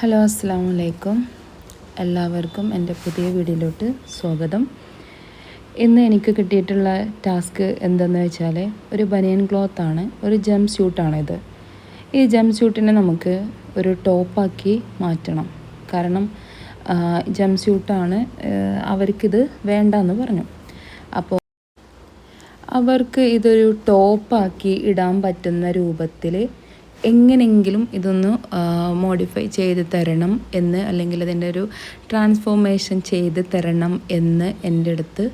Hello അസ്സാം വലൈക്കും. എല്ലാവർക്കും എൻ്റെ പുതിയ വീഡിയോയിലോട്ട് സ്വാഗതം. ഇന്ന് എനിക്ക് കിട്ടിയിട്ടുള്ള ടാസ്ക് എന്തെന്ന് വെച്ചാൽ ഒരു ബനിയൻ ക്ലോത്താണ്, ഒരു ജംപ് സ്യൂട്ടാണിത്. ഈ ജംപ് സ്യൂട്ടിനെ നമുക്ക് ഒരു ടോപ്പാക്കി മാറ്റണം. കാരണം ജംപ് സ്യൂട്ടാണ്, അവർക്കിത് വേണ്ടെന്ന് പറഞ്ഞു. അപ്പോൾ അവർക്ക് ഇതൊരു ടോപ്പാക്കി ഇടാൻ പറ്റുന്ന രൂപത്തിൽ എങ്ങനെയെങ്കിലും ഇതൊന്ന് മോഡിഫൈ ചെയ്ത് തരണം എന്ന്, അല്ലെങ്കിൽ അതിൻ്റെ ഒരു ട്രാൻസ്ഫോർമേഷൻ ചെയ്ത് തരണം എന്ന് എൻ്റെ അടുത്ത്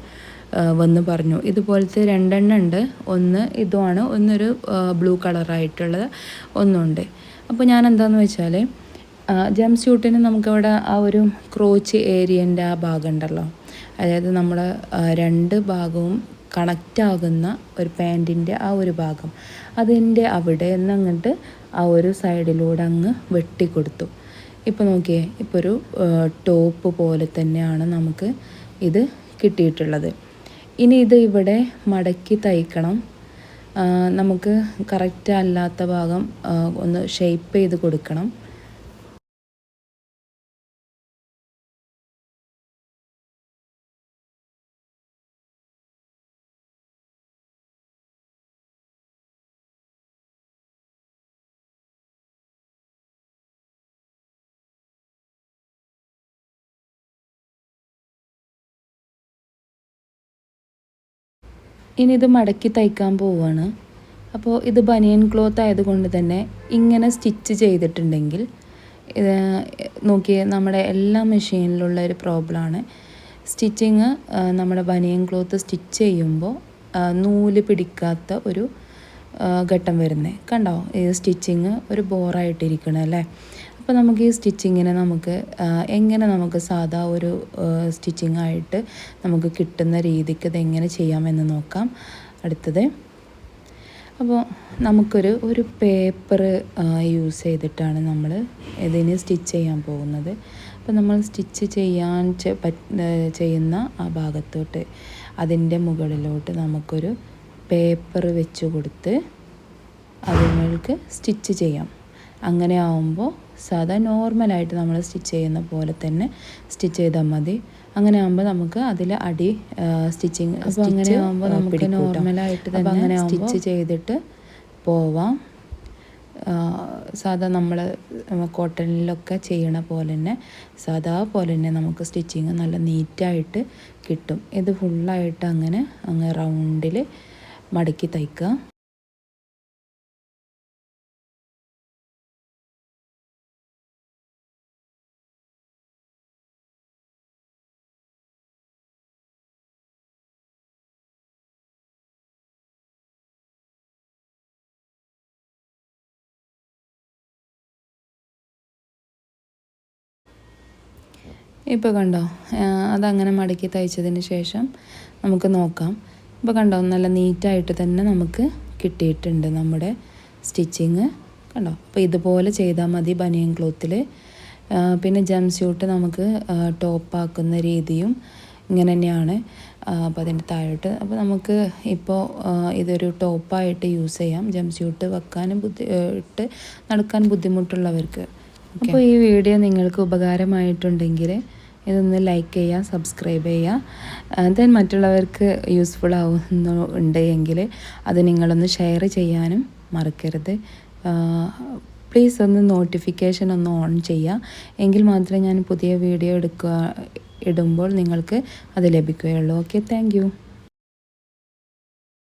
വന്ന് പറഞ്ഞു. ഇതുപോലത്തെ രണ്ടെണ്ണം ഉണ്ട്. ഒന്ന് ഇതുമാണ്, ഒന്നൊരു ബ്ലൂ കളറായിട്ടുള്ളത് ഒന്നുണ്ട്. അപ്പോൾ ഞാൻ എന്താണെന്ന് വെച്ചാൽ ജംപ് സ്യൂട്ടിന് നമുക്കവിടെ ആ ഒരു ക്രോച്ച് ഏരിയൻ്റെ ആ ഭാഗം ഉണ്ടല്ലോ, അതായത് നമ്മൾ രണ്ട് ഭാഗവും കണക്റ്റ് ആകുന്ന ഒരു പാൻറ്റിൻ്റെ ആ ഒരു ഭാഗം, അതിൻ്റെ അവിടെ നിന്ന് അങ്ങോട്ട് ആ ഒരു സൈഡിലൂടെ അങ്ങ് വെട്ടിക്കൊടുത്തു. ഇപ്പോൾ നോക്കിയേ, ഇപ്പോൾ ഒരു ടോപ്പ് പോലെ തന്നെയാണ് നമുക്ക് ഇത് കിട്ടിയിട്ടുള്ളത്. ഇനി ഇത് ഇവിടെ മടക്കി തയ്ക്കണം. നമുക്ക് കറക്റ്റ് അല്ലാത്ത ഭാഗം ഒന്ന് ഷേപ്പ് ചെയ്ത് കൊടുക്കണം. ഇനി ഇത് മടക്കി തയ്ക്കാൻ പോവുകയാണ്. അപ്പോൾ ഇത് ബനിയൻ ക്ലോത്ത് ആയതുകൊണ്ട് തന്നെ ഇങ്ങനെ സ്റ്റിച്ച് ചെയ്തിട്ടുണ്ടെങ്കിൽ, നോക്കിയേ, നമ്മുടെ എല്ലാ മെഷീനിലുള്ള ഒരു പ്രോബ്ലമാണ് സ്റ്റിച്ചിങ്. നമ്മുടെ ബനിയൻ ക്ലോത്ത് സ്റ്റിച്ച് ചെയ്യുമ്പോൾ നൂല് പിടിക്കാത്ത ഒരു ഘട്ടം വരുന്നത് കണ്ടോ. ഈ സ്റ്റിച്ചിങ് ഒരു ബോറായിട്ടിരിക്കണം അല്ലേ. അപ്പോൾ നമുക്ക് ഈ സ്റ്റിച്ചിങ്ങിനെ എങ്ങനെ നമുക്ക് സാധാ ഒരു സ്റ്റിച്ചിങ് ആയിട്ട് നമുക്ക് കിട്ടുന്ന രീതിക്ക് ഇതെങ്ങനെ ചെയ്യാമെന്ന് നോക്കാം. അടുത്തത്, അപ്പോൾ നമുക്കൊരു പേപ്പർ യൂസ് ചെയ്തിട്ടാണ് നമ്മൾ ഇതിന് സ്റ്റിച്ച് ചെയ്യാൻ പോകുന്നത്. അപ്പോൾ നമ്മൾ സ്റ്റിച്ച് ചെയ്യുന്ന ആ ഭാഗത്തോട്ട്, അതിൻ്റെ മുകളിലോട്ട് നമുക്കൊരു പേപ്പർ വെച്ച് കൊടുത്ത് അതുങ്ങൾക്ക് സ്റ്റിച്ച് ചെയ്യാം. അങ്ങനെ ആവുമ്പോൾ സാധാ നോർമലായിട്ട് നമ്മൾ സ്റ്റിച്ച് ചെയ്യുന്ന പോലെ തന്നെ സ്റ്റിച്ച് ചെയ്താൽ മതി. അങ്ങനെ ആകുമ്പോൾ നമുക്ക് അതിൽ അടി സ്റ്റിച്ചിങ്, അപ്പോൾ അങ്ങനെ ആകുമ്പോൾ നമുക്ക് നോർമലായിട്ട് തന്നെ അങ്ങനെ സ്റ്റിച്ച് ചെയ്തിട്ട് പോവാം. സാധാ നമ്മൾ കോട്ടണിലൊക്കെ ചെയ്യണ പോലെ തന്നെ, സാധാ പോലെ തന്നെ നമുക്ക് സ്റ്റിച്ചിങ് നല്ല നീറ്റായിട്ട് കിട്ടും. ഇത് ഫുള്ളായിട്ട് അങ്ങ് റൗണ്ടിൽ മടക്കി തയ്ക്കുക. ഇപ്പോൾ കണ്ടോ, അതങ്ങനെ മടക്കി തയ്ച്ചതിന് ശേഷം നമുക്ക് നോക്കാം. ഇപ്പോൾ കണ്ടോ, നല്ല നീറ്റായിട്ട് തന്നെ നമുക്ക് കിട്ടിയിട്ടുണ്ട് നമ്മുടെ സ്റ്റിച്ചിങ് കണ്ടോ. അപ്പോൾ ഇതുപോലെ ചെയ്താൽ മതി ബനിയൻ ക്ലോത്തിൽ. പിന്നെ ജംപ് സ്യൂട്ട് നമുക്ക് ടോപ്പാക്കുന്ന രീതിയും ഇങ്ങനെ തന്നെയാണ്. അപ്പോൾ അതിൻ്റെ താഴോട്ട്, അപ്പോൾ നമുക്ക് ഇപ്പോൾ ഇതൊരു ടോപ്പായിട്ട് യൂസ് ചെയ്യാം. ജംപ് സ്യൂട്ട് വെക്കാനും ഇട്ട് നടക്കാൻ ബുദ്ധിമുട്ടുള്ളവർക്ക്. അപ്പോൾ ഈ വീഡിയോ നിങ്ങൾക്ക് ഉപകാരമായിട്ടുണ്ടെങ്കിൽ ഇതൊന്ന് ലൈക്ക് ചെയ്യുക, സബ്സ്ക്രൈബ് ചെയ്യുക. ദെൻ മറ്റുള്ളവർക്ക് യൂസ്ഫുൾ ആവുന്നുണ്ടെങ്കിൽ അത് നിങ്ങളൊന്ന് ഷെയർ ചെയ്യാനും മറക്കരുത്. പ്ലീസ് ഒന്ന് നോട്ടിഫിക്കേഷൻ ഒന്ന് ഓൺ ചെയ്യുക. എങ്കിൽ മാത്രമേ ഞാൻ പുതിയ വീഡിയോ ഇടുമ്പോൾ നിങ്ങൾക്ക് അത് ലഭിക്കുകയുള്ളൂ. Okay, thank you.